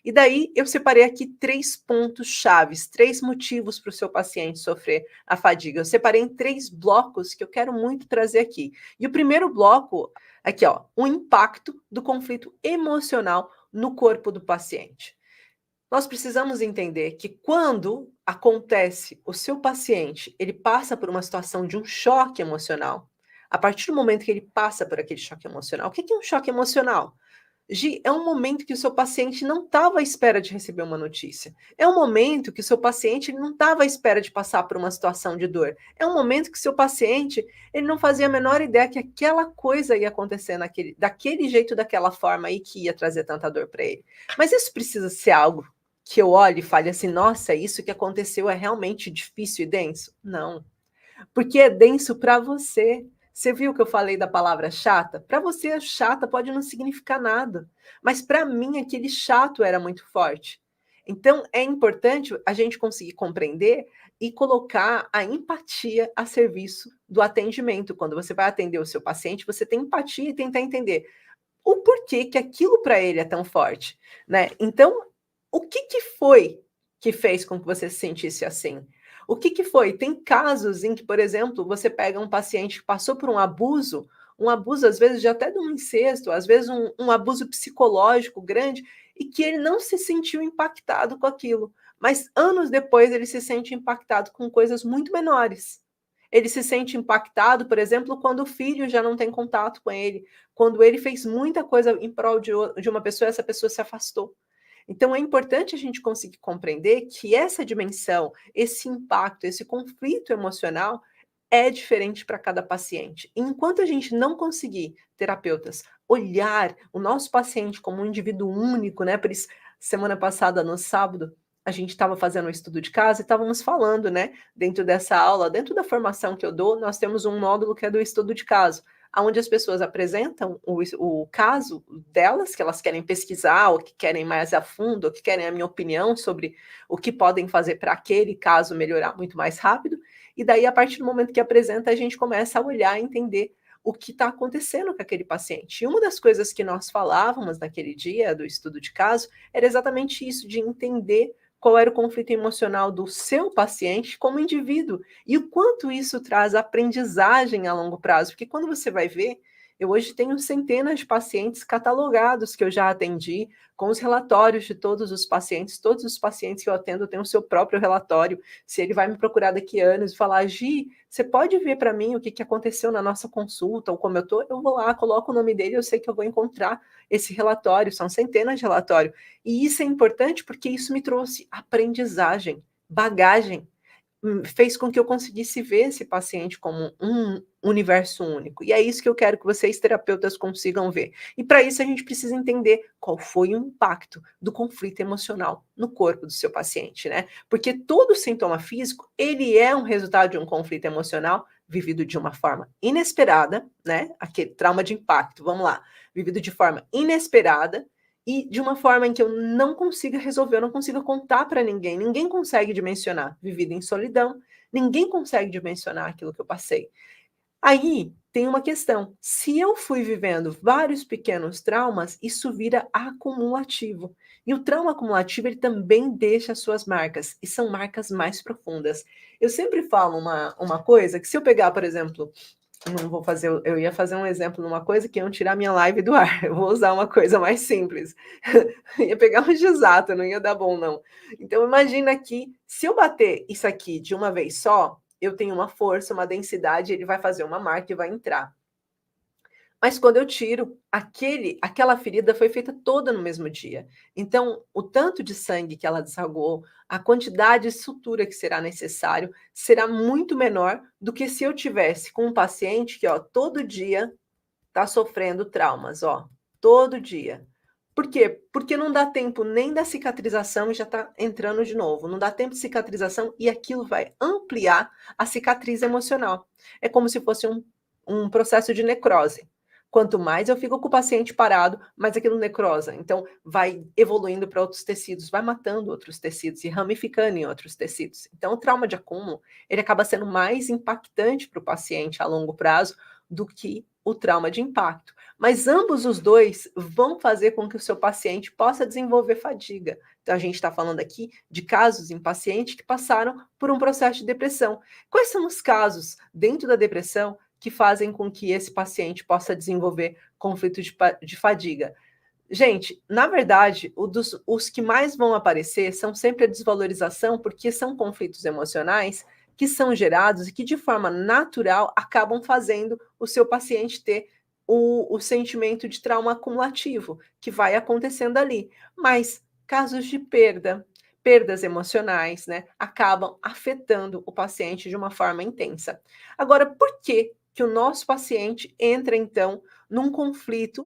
E daí eu separei aqui 3 pontos chaves, 3 motivos para o seu paciente sofrer a fadiga. Eu separei em 3 blocos que eu quero muito trazer aqui. E o primeiro bloco, aqui ó, o impacto do conflito emocional no corpo do paciente. Nós precisamos entender que quando acontece o seu paciente, ele passa por uma situação de um choque emocional, a partir do momento que ele passa por aquele choque emocional, o que é um choque emocional? Gi, é um momento que o seu paciente não estava à espera de receber uma notícia. É um momento que o seu paciente não estava à espera de passar por uma situação de dor. É um momento que o seu paciente ele não fazia a menor ideia que aquela coisa ia acontecer daquele jeito, daquela forma e que ia trazer tanta dor para ele. Mas isso precisa ser algo que eu olhe e fale assim, nossa, isso que aconteceu é realmente difícil e denso? Não, porque é denso para você. Você viu que eu falei da palavra chata? Para você, a chata pode não significar nada, mas para mim aquele chato era muito forte. Então é importante a gente conseguir compreender e colocar a empatia a serviço do atendimento. Quando você vai atender o seu paciente, você tem empatia e tentar entender o porquê que aquilo para ele é tão forte, né? Então, o que foi que fez com que você se sentisse assim? O que foi? Tem casos em que, por exemplo, você pega um paciente que passou por um abuso às vezes de até de um incesto, às vezes um abuso psicológico grande, e que ele não se sentiu impactado com aquilo. Mas anos depois ele se sente impactado com coisas muito menores. Ele se sente impactado, por exemplo, quando o filho já não tem contato com ele, quando ele fez muita coisa em prol de uma pessoa, essa pessoa se afastou. Então é importante a gente conseguir compreender que essa dimensão, esse impacto, esse conflito emocional é diferente para cada paciente. E enquanto a gente não conseguir, terapeutas, olhar o nosso paciente como um indivíduo único, né? Por isso, semana passada, no sábado, a gente estava fazendo um estudo de caso e estávamos falando, né? Dentro dessa aula, dentro da formação que eu dou, nós temos um módulo que é do estudo de caso, onde as pessoas apresentam o caso delas, que elas querem pesquisar, ou que querem mais a fundo, ou que querem a minha opinião sobre o que podem fazer para aquele caso melhorar muito mais rápido. E daí, a partir do momento que apresenta, a gente começa a olhar e entender o que está acontecendo com aquele paciente. E uma das coisas que nós falávamos naquele dia do estudo de caso era exatamente isso, de entender qual era o conflito emocional do seu paciente como indivíduo e o quanto isso traz aprendizagem a longo prazo. Porque quando você vai ver, eu hoje tenho centenas de pacientes catalogados que eu já atendi, com os relatórios de todos os pacientes que eu atendo têm o seu próprio relatório. Se ele vai me procurar daqui a anos e falar, Gi, você pode ver para mim o que aconteceu na nossa consulta, ou como eu vou lá, coloco o nome dele, eu sei que eu vou encontrar esse relatório, são centenas de relatórios. E isso é importante porque isso me trouxe aprendizagem, bagagem, fez com que eu conseguisse ver esse paciente como um universo único. E é isso que eu quero que vocês, terapeutas, consigam ver. E para isso a gente precisa entender qual foi o impacto do conflito emocional no corpo do seu paciente, né? Porque todo sintoma físico, ele é um resultado de um conflito emocional vivido de uma forma inesperada, né? Aquele trauma de impacto, vamos lá, vivido de forma inesperada, e de uma forma em que eu não consiga resolver, eu não consiga contar para ninguém. Ninguém consegue dimensionar. Vivida em solidão, ninguém consegue dimensionar aquilo que eu passei. Aí tem uma questão. Se eu fui vivendo vários pequenos traumas, isso vira acumulativo. E o trauma acumulativo, ele também deixa as suas marcas, e são marcas mais profundas. Eu sempre falo uma coisa, que se eu pegar, por exemplo, não vou fazer, eu ia fazer um exemplo numa coisa que iam tirar minha live do ar. Eu vou usar uma coisa mais simples. Ia pegar um exato, não ia dar bom, não. Então, imagina que se eu bater isso aqui de uma vez só, eu tenho uma força, uma densidade, ele vai fazer uma marca e vai entrar. Mas quando eu tiro, aquela ferida foi feita toda no mesmo dia. Então, o tanto de sangue que ela desagou, a quantidade de sutura que será necessário, será muito menor do que se eu tivesse com um paciente que, ó, todo dia está sofrendo traumas, ó, todo dia. Por quê? Porque não dá tempo nem da cicatrização e já está entrando de novo. Não dá tempo de cicatrização e aquilo vai ampliar a cicatriz emocional. É como se fosse um processo de necrose. Quanto mais eu fico com o paciente parado, mais aquilo necrosa. Então, vai evoluindo para outros tecidos, vai matando outros tecidos e ramificando em outros tecidos. Então, o trauma de acúmulo, ele acaba sendo mais impactante para o paciente a longo prazo do que o trauma de impacto. mas ambos os dois vão fazer com que o seu paciente possa desenvolver fadiga. Então, a gente está falando aqui de casos em pacientes que passaram por um processo de depressão. Quais são os casos dentro da depressão que fazem com que esse paciente possa desenvolver conflito de fadiga? Gente, na verdade, os que mais vão aparecer são sempre a desvalorização, porque são conflitos emocionais que são gerados e que, de forma natural, acabam fazendo o seu paciente ter o sentimento de trauma acumulativo, que vai acontecendo ali. Mas casos de perdas emocionais, né, acabam afetando o paciente de uma forma intensa. Agora, por que que o nosso paciente entra, então, num conflito